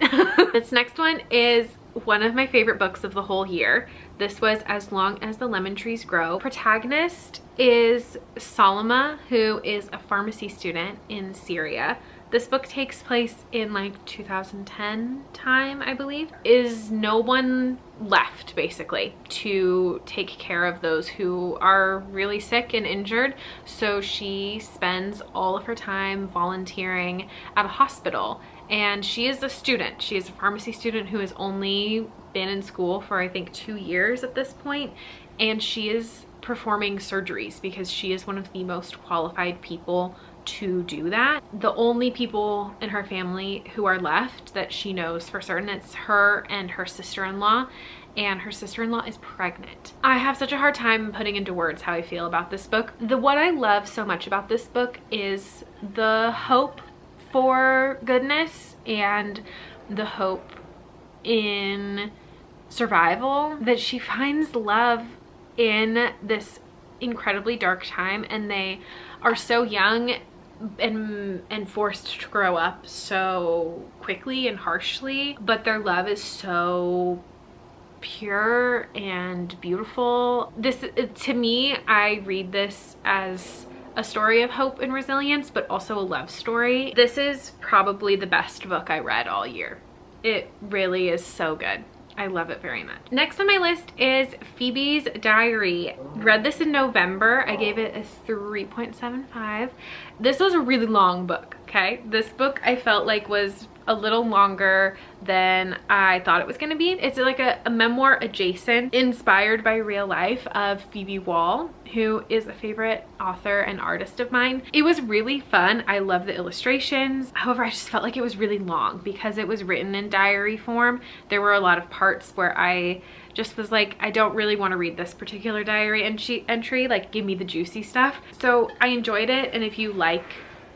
This next one is one of my favorite books of the whole year. This was As Long as the Lemon Trees Grow. Protagonist is Salma, who is a pharmacy student in Syria. This book takes place in like 2010 time, I believe. Is no one left basically to take care of those who are really sick and injured. So she spends all of her time volunteering at a hospital. And she is a student. She is a pharmacy student who has only been in school for I think 2 years at this point. And she is performing surgeries because she is one of the most qualified people to do that. The only people in her family who are left that she knows for certain, it's her and her sister-in-law, and her sister-in-law is pregnant. I have such a hard time putting into words how I feel about this book. What I love so much about this book is the hope for goodness and the hope in survival, that she finds love in this incredibly dark time, and they are so young and forced to grow up so quickly and harshly, but their love is so pure and beautiful. This, to me, I read this as a story of hope and resilience, but also a love story. This is probably the best book I read all year. It really is so good. I love it very much. Next on my list is Phoebe's Diary. Read this in November. I gave it a 3.75. This was a really long book, okay? This book I felt like was a little longer than I thought it was gonna be. It's like a memoir adjacent, inspired by real life, of Phoebe Wall, who is a favorite author and artist of mine. It was really fun. I love the illustrations. However, I just felt like it was really long because it was written in diary form. There were a lot of parts where I just was like, I don't really want to read this particular diary entry, like give me the juicy stuff. So I enjoyed it, and if you like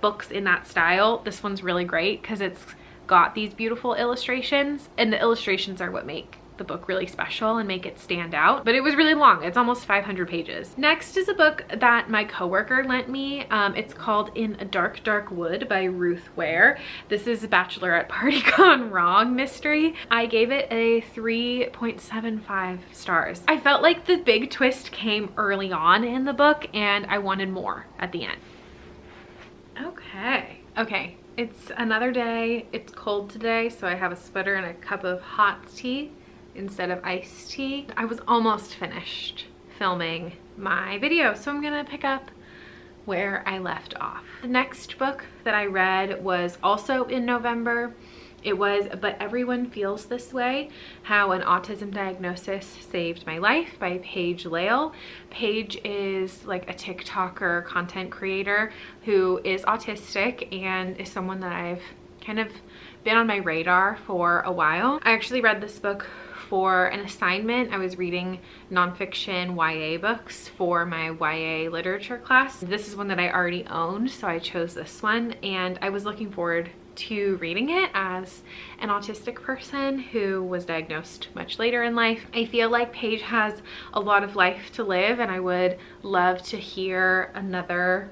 books in that style, this one's really great because it's got these beautiful illustrations, and the illustrations are what make the book really special and make it stand out. But it was really long. It's almost 500 pages. Next is a book that my coworker lent me. It's called In a Dark, Dark Wood by Ruth Ware. This is a bachelorette party gone wrong mystery. I gave it a 3.75 stars. I felt like the big twist came early on in the book, and I wanted more at the end. Okay. It's another day. It's cold today, so I have a sweater and a cup of hot tea instead of iced tea. I was almost finished filming my video, so I'm gonna pick up where I left off. The next book that I read was also in November. It was But Everyone Feels This Way, How an Autism Diagnosis Saved My Life by Paige Lale. Paige is like a TikToker content creator who is autistic and is someone that I've kind of been on my radar for a while. I actually read this book for an assignment. I was reading nonfiction YA books for my YA literature class. This is one that I already owned, so I chose this one, and I was looking forward to reading it as an autistic person who was diagnosed much later in life. I feel like Paige has a lot of life to live, and I would love to hear another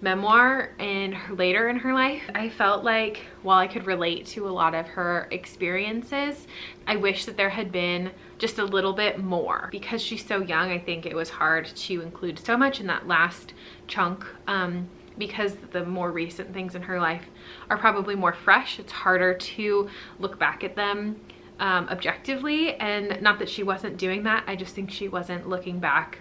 memoir later in her life. I felt like while I could relate to a lot of her experiences, I wish that there had been just a little bit more. Because she's so young, I think it was hard to include so much in that last chunk. Because the more recent things in her life are probably more fresh, it's harder to look back at them objectively. And not that she wasn't doing that, I just think she wasn't looking back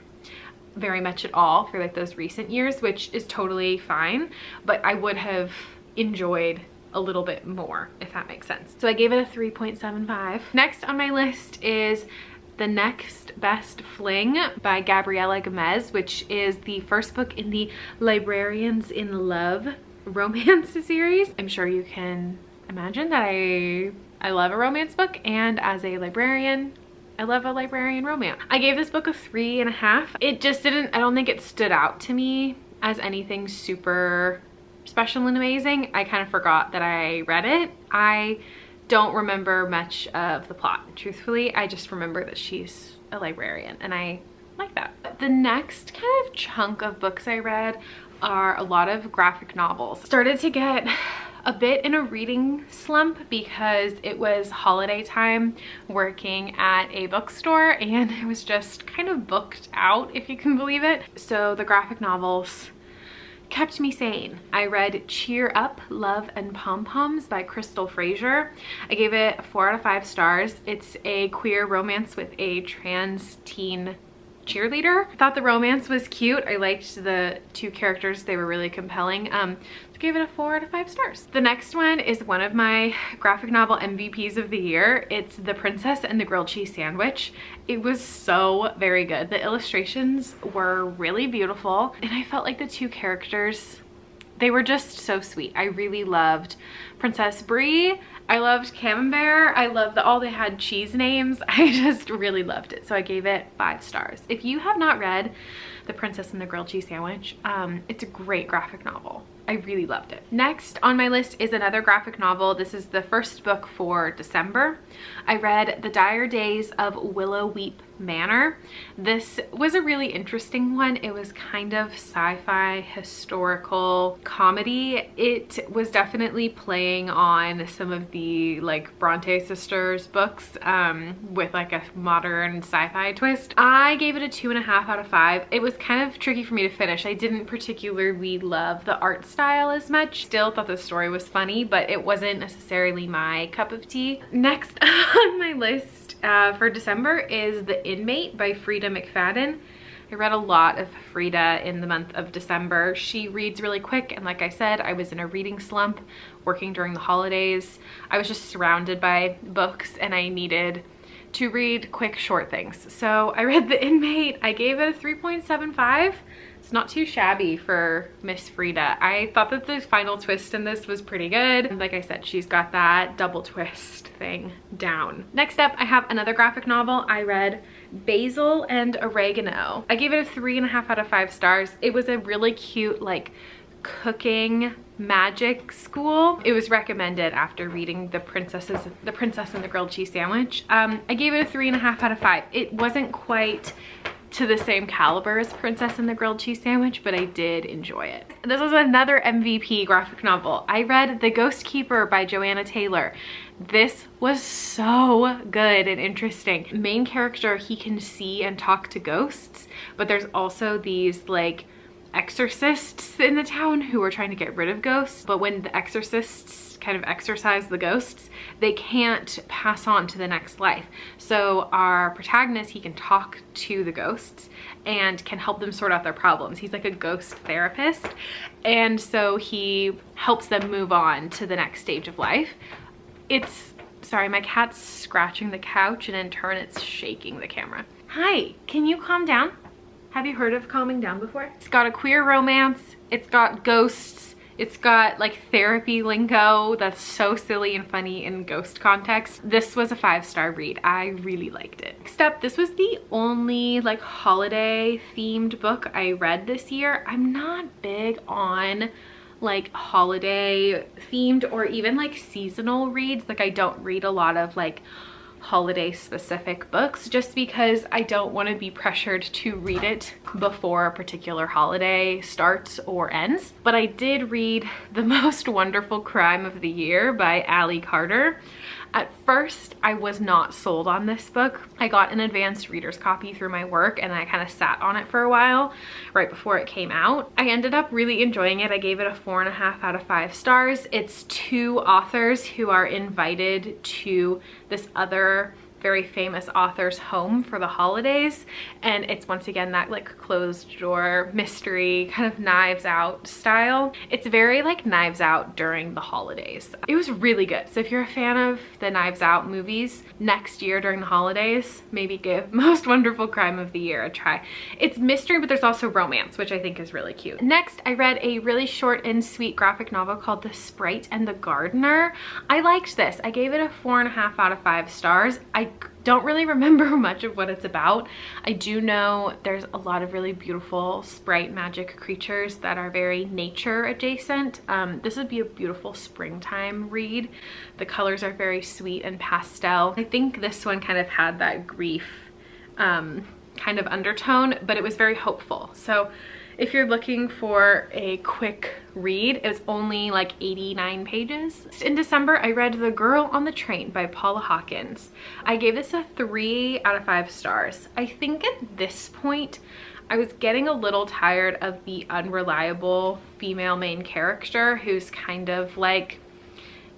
very much at all for like those recent years, which is totally fine, but I would have enjoyed a little bit more, if that makes sense. So I gave it a 3.75. Next on my list is The Next Best Fling by Gabriela Gomez, which is the first book in the Librarians in Love romance series. I'm sure you can imagine that I love a romance book, and as a librarian, I love a librarian romance. I gave this book a 3.5. It just didn't, I don't think it stood out to me as anything super special and amazing. I kind of forgot that I read it. I don't remember much of the plot, truthfully. I just remember that she's a librarian, and I like that. The next kind of chunk of books I read are a lot of graphic novels. Started to get a bit in a reading slump because it was holiday time working at a bookstore, and it was just kind of booked out, if you can believe it. So the graphic novels kept me sane. I read Cheer Up, Love and Pom-Poms by Crystal Fraser. I gave it 4 out of 5 stars. It's a queer romance with a trans teen cheerleader. I thought the romance was cute. I liked the two characters. They were really compelling. So I gave it a 4 out of 5 stars. The next one is one of my graphic novel MVPs of the year. It's The Princess and the Grilled Cheese Sandwich. It was so very good. The illustrations were really beautiful, and I felt like the two characters, they were just so sweet. I really loved Princess Brie. I loved Camembert. I loved that all they had cheese names. I just really loved it. So I gave it 5 stars. If you have not read The Princess and the Grilled Cheese Sandwich, it's a great graphic novel. I really loved it. Next on my list is another graphic novel. This is the first book for December. I read The Dire Days of Willow Weep Manor. This was a really interesting one. It was kind of sci-fi historical comedy. It was definitely playing on some of the like Bronte sisters books with like a modern sci-fi twist. I gave it a 2.5 out of 5. It was kind of tricky for me to finish. I didn't particularly love the art style as much. Still thought the story was funny, but it wasn't necessarily my cup of tea. Next on my list for December is The Inmate by Frida McFadden. I read a lot of Frida in the month of December. She reads really quick, and like I said, I was in a reading slump working during the holidays. I was just surrounded by books, and I needed to read quick, short things. So I read The Inmate. I gave it a 3.75. It's not too shabby for Miss Frida. I thought that the final twist in this was pretty good. And like I said, she's got that double twist thing down. Next up, I have another graphic novel. I read Basil and Oregano. I gave it a 3.5 out of 5 stars. It was a really cute, like, cooking magic school. It was recommended after reading The Princess and the Grilled Cheese Sandwich. I gave it a 3.5 out of 5. It wasn't quite to the same caliber as Princess and the Grilled Cheese Sandwich, but I did enjoy it. This was another MVP graphic novel. I read The Ghost Keeper by Joanna Taylor. This was so good and interesting. Main character, he can see and talk to ghosts, but there's also these like exorcists in the town who are trying to get rid of ghosts. But when the exorcists kind of exorcise the ghosts, they can't pass on to the next life. So our protagonist, he can talk to the ghosts and can help them sort out their problems. He's like a ghost therapist. And so he helps them move on to the next stage of life. Sorry, my cat's scratching the couch and in turn it's shaking the camera. Hi, can you calm down? Have you heard of calming down before? It's got a queer romance, it's got ghosts, it's got like therapy lingo that's so silly and funny in ghost context. This was a 5-star read. I really liked it. Next up, this was the only like holiday themed book I read this year. I'm not big on like holiday themed or even like seasonal reads. Like I don't read a lot of like holiday specific books just because I don't want to be pressured to read it before a particular holiday starts or ends. But I did read The Most Wonderful Crime of the Year by Ali Carter. At first, I was not sold on this book. I got an advanced reader's copy through my work and I kind of sat on it for a while right before it came out. I ended up really enjoying it. I gave it a 4.5 out of 5 stars. It's 2 authors who are invited to this other very famous author's home for the holidays, and it's once again that like closed door mystery kind of Knives Out style. It's very like Knives Out during the holidays. It was really good. So if you're a fan of the Knives Out movies, next year during the holidays, maybe give Most Wonderful Crime of the Year a try. It's mystery, but there's also romance, which I think is really cute. Next, I read a really short and sweet graphic novel called The Sprite and the Gardener. I liked this. I gave it a 4.5 out of 5 stars. I don't really remember much of what it's about. I do know there's a lot of really beautiful sprite magic creatures that are very nature adjacent. This would be a beautiful springtime read. The colors are very sweet and pastel. I think this one kind of had that grief kind of undertone, but it was very hopeful. So if you're looking for a quick read, it was only like 89 pages. In December, I read The Girl on the Train by Paula Hawkins. I gave this a 3 out of 5 stars. I think at this point, I was getting a little tired of the unreliable female main character who's kind of like,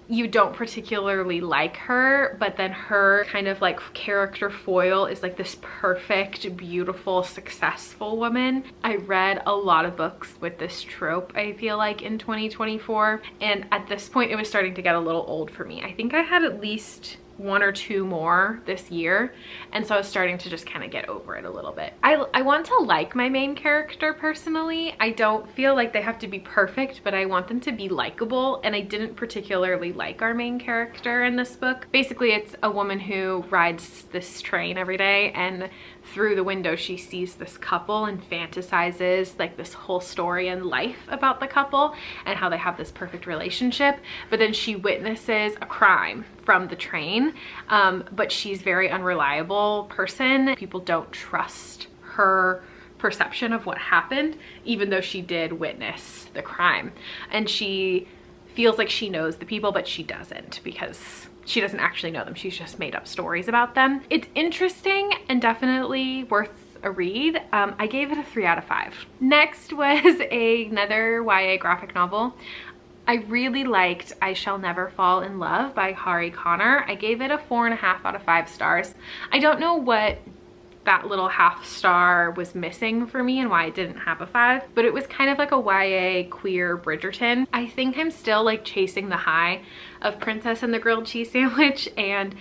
you don't particularly like her, but then her kind of like character foil is like this perfect, beautiful, successful woman. I read a lot of books with this trope, I feel like, in 2024, and at this point it was starting to get a little old for me. I think I had at least 1 or 2 more this year, and so I was starting to just kind of get over it a little bit. I want to like my main character personally. I don't feel like they have to be perfect, but I want them to be likable, and I didn't particularly like our main character in this book. Basically, it's a woman who rides this train every day, and through the window she sees this couple and fantasizes like this whole story and life about the couple and how they have this perfect relationship, but then she witnesses a crime from the train, but she's a very unreliable person. People don't trust her perception of what happened, even though she did witness the crime, and she feels like she knows the people, but she doesn't, because she doesn't actually know them. She's just made up stories about them. It's interesting and definitely worth a read. I gave it a 3 out of 5. Next was another YA graphic novel. I really liked I Shall Never Fall in Love by Hari Connor. I gave it a 4.5 out of 5 stars. I don't know what that little half star was missing for me and why it didn't have a 5, but it was kind of like a YA queer Bridgerton. I think I'm still like chasing the high of Princess and the Grilled Cheese Sandwich, and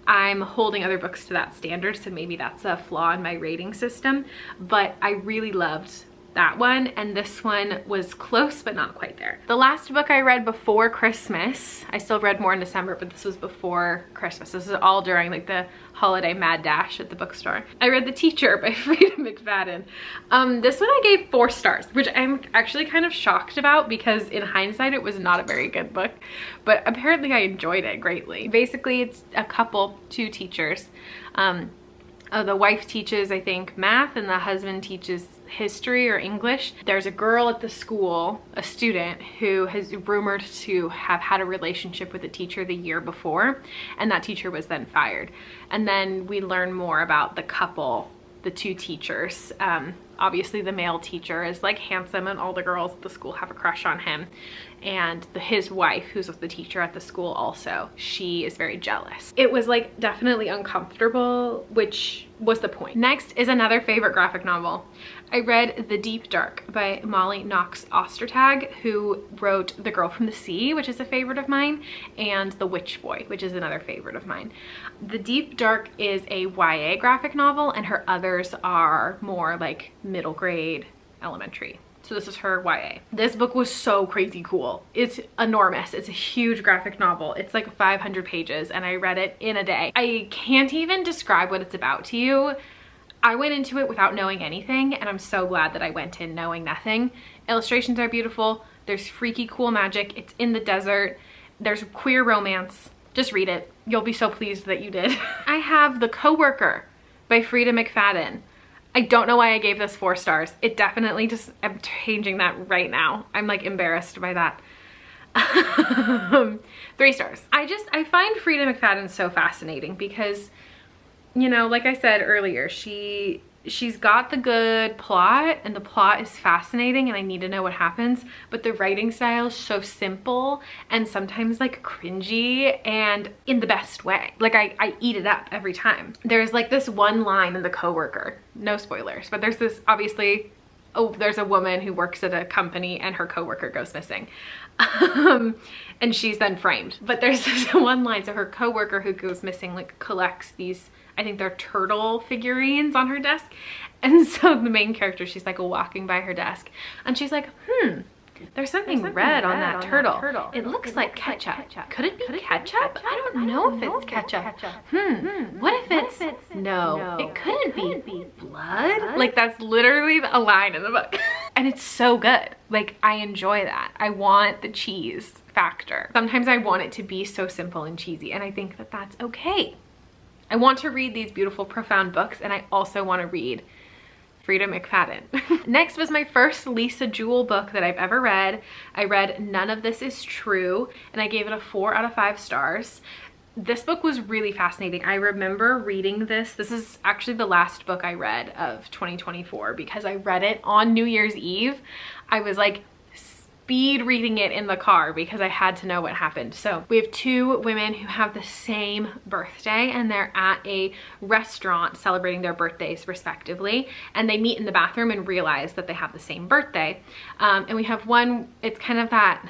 I'm holding other books to that standard, so maybe that's a flaw in my rating system, but I really loved that one, and this one was close but not quite there. The last book I read before Christmas, I still read more in December, but this was before Christmas. This is all during like the holiday mad dash at the bookstore. I read The Teacher by Frida McFadden. This one I gave 4 stars, which I'm actually kind of shocked about because in hindsight it was not a very good book, but apparently I enjoyed it greatly. Basically, it's a couple, 2 teachers. The wife teaches, I think, math, and the husband teaches history or English. There's a girl at the school, a student, who has rumored to have had a relationship with a teacher the year before, and that teacher was then fired. And then we learn more about the couple, the 2 teachers. Obviously the male teacher is like handsome and all the girls at the school have a crush on him. And his wife, who's the teacher at the school also, she is very jealous. It was like definitely uncomfortable, which was the point. Next is another favorite graphic novel. I read The Deep Dark by Molly Knox Ostertag, who wrote The Girl from the Sea, which is a favorite of mine, and The Witch Boy, which is another favorite of mine. The Deep Dark is a YA graphic novel, and her others are more like middle grade, elementary. So this is her YA. This book was so crazy cool. It's enormous. It's a huge graphic novel. It's like 500 pages, and I read it in a day. I can't even describe what it's about to you. I went into it without knowing anything, and I'm so glad that I went in knowing nothing. Illustrations are beautiful. There's freaky cool magic. It's in the desert. There's queer romance. Just read it. You'll be so pleased that you did. I have The Coworker by Frida McFadden. I don't know why I gave this 4 stars. It definitely just, I'm changing that right now. I'm like embarrassed by that. 3 stars. I find Frida McFadden so fascinating because, you know, like I said earlier, she's got the good plot, and the plot is fascinating, and I need to know what happens, but the writing style is so simple and sometimes like cringy, and in the best way. Like I eat it up every time. There's like this one line in The Coworker, no spoilers, but there's this, obviously, oh, there's a woman who works at a company and her coworker goes missing. And she's then framed. But there's this one line, so her coworker who goes missing like collects these, I think they're turtle figurines on her desk. And so the main character, she's like walking by her desk and she's like, there's something red on that turtle. It looks like ketchup. Could it be ketchup? I don't know if it's ketchup. What if it's, no, it couldn't be blood? Like that's literally a line in the book. And it's so good. Like I enjoy that. I want the cheese factor. Sometimes I want it to be so simple and cheesy, and I think that that's okay. I want to read these beautiful, profound books, and I also want to read Frida McFadden. Next was my first Lisa Jewell book that I've ever read. I read None of This Is True, and I gave it a 4 out of 5 stars. This book was really fascinating. I remember reading this. This is actually the last book I read of 2024 because I read it on New Year's Eve. I was like speed reading it in the car because I had to know what happened. So we have 2 women who have the same birthday, and they're at a restaurant celebrating their birthdays respectively, and they meet in the bathroom and realize that they have the same birthday. And we have one, it's kind of that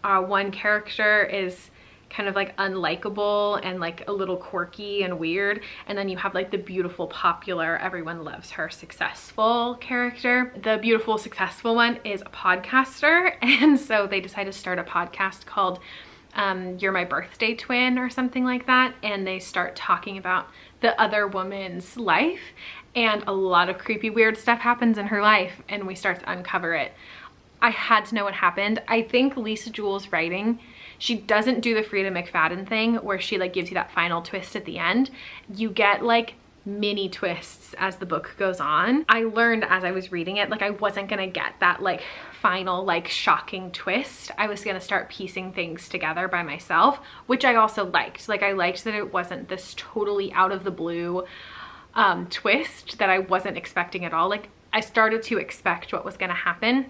one character is kind of like unlikable and like a little quirky and weird, and then you have like the beautiful, popular, everyone loves her, successful character. The beautiful, successful one is a podcaster, and so they decide to start a podcast called You're My Birthday Twin or something like that, and they start talking about the other woman's life, and a lot of creepy, weird stuff happens in her life, and we start to uncover it. I had to know what happened. I think Lisa Jewell's writing, she doesn't do the Frida McFadden thing where she like gives you that final twist at the end. You get like mini twists as the book goes on. I learned as I was reading it, like I wasn't gonna get that like final like shocking twist. I was gonna start piecing things together by myself, which I also liked. Like I liked that it wasn't this totally out of the blue twist that I wasn't expecting at all. Like I started to expect what was gonna happen,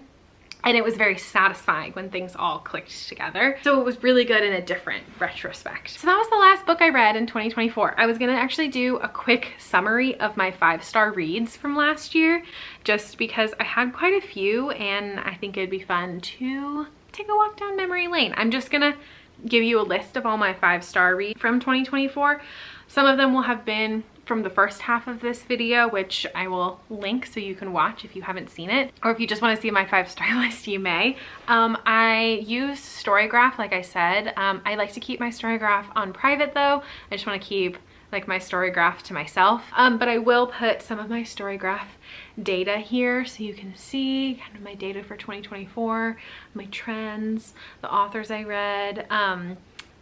and it was very satisfying when things all clicked together. So it was really good in a different retrospect. So that was the last book I read in 2024. I was gonna actually do a quick summary of my 5-star reads from last year, just because I had quite a few and I think it'd be fun to take a walk down memory lane. I'm just gonna give you a list of all my 5-star reads from 2024. Some of them will have been from the first half of this video, which I will link so you can watch if you haven't seen it, or if you just want to see my 5-star list, you may. I use Storygraph, like I said. I like to keep my Storygraph on private though. I just want to keep like my Storygraph to myself, but I will put some of my Storygraph data here so you can see kind of my data for 2024, my trends, the authors I read.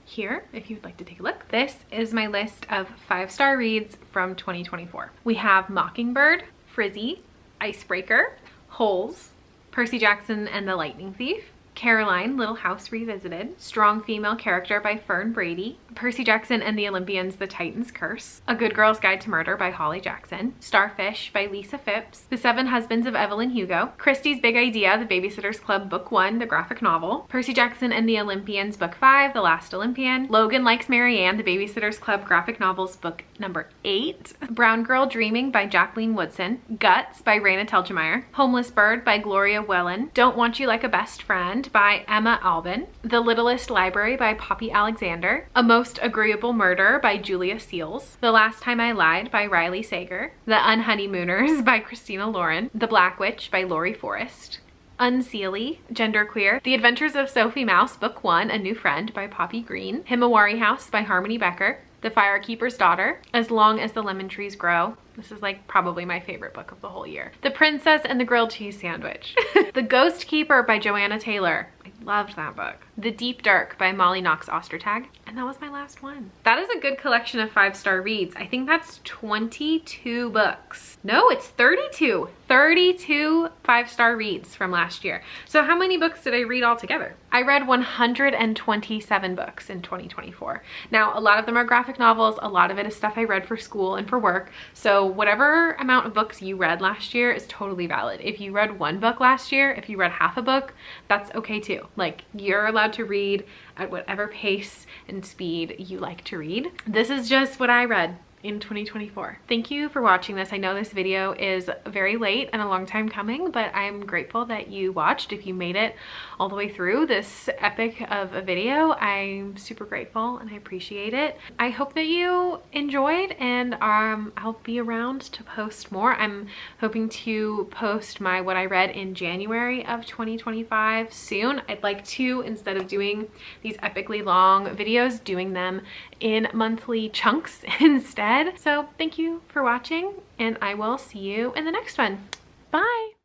Here, if you'd like to take a look, this is my list of 5-star reads from 2024. We have Mockingbird, Frizzy, Icebreaker, Holes, Percy Jackson and the Lightning Thief, Caroline, Little House Revisited, Strong Female Character by Fern Brady, Percy Jackson and the Olympians, The Titan's Curse, A Good Girl's Guide to Murder by Holly Jackson, Starfish by Lisa Phipps, The Seven Husbands of Evelyn Hugo, Christie's Big Idea, The Babysitter's Club Book 1, the graphic novel, Percy Jackson and the Olympians Book 5, The Last Olympian, Logan Likes Marianne, The Babysitter's Club graphic novels book number 8, Brown Girl Dreaming by Jacqueline Woodson, Guts by Raina Telgemeier, Homeless Bird by Gloria Whelan, Don't Want You Like a Best Friend by Emma Albin, The Littlest Library by Poppy Alexander, A Most Agreeable Murder by Julia Seals, The Last Time I Lied by Riley Sager, The Unhoneymooners by Christina Lauren, The Black Witch by Laurie Forrest, Unseelie, Genderqueer, The Adventures of Sophie Mouse, Book 1, A New Friend by Poppy Green, Himawari House by Harmony Becker, The Firekeeper's Daughter, As Long as the Lemon Trees Grow. This is like probably my favorite book of the whole year. The Princess and the Grilled Cheese Sandwich. The Ghost Keeper by Joanna Taylor. I loved that book. The Deep Dark by Molly Knox Ostertag. And that was my last one. That is a good collection of 5-star reads. I think that's 22 books. No, it's 32. 32 5-star reads from last year. So how many books did I read altogether? I read 127 books in 2024. Now, a lot of them are graphic novels. A lot of it is stuff I read for school and for work. So whatever amount of books you read last year is totally valid. If you read one book last year, if you read half a book, that's okay too. Like, you're allowed to read at whatever pace and speed you like to read. This is just what I read in 2024. Thank you for watching this. I know this video is very late and a long time coming, but I'm grateful that you watched. If you made it all the way through this epic of a video, I'm super grateful and I appreciate it. I hope that you enjoyed, and I'll be around to post more. I'm hoping to post my what I read in January of 2025 soon. I'd like to, instead of doing these epically long videos, doing them in monthly chunks instead. So thank you for watching, and I will see you in the next one. Bye.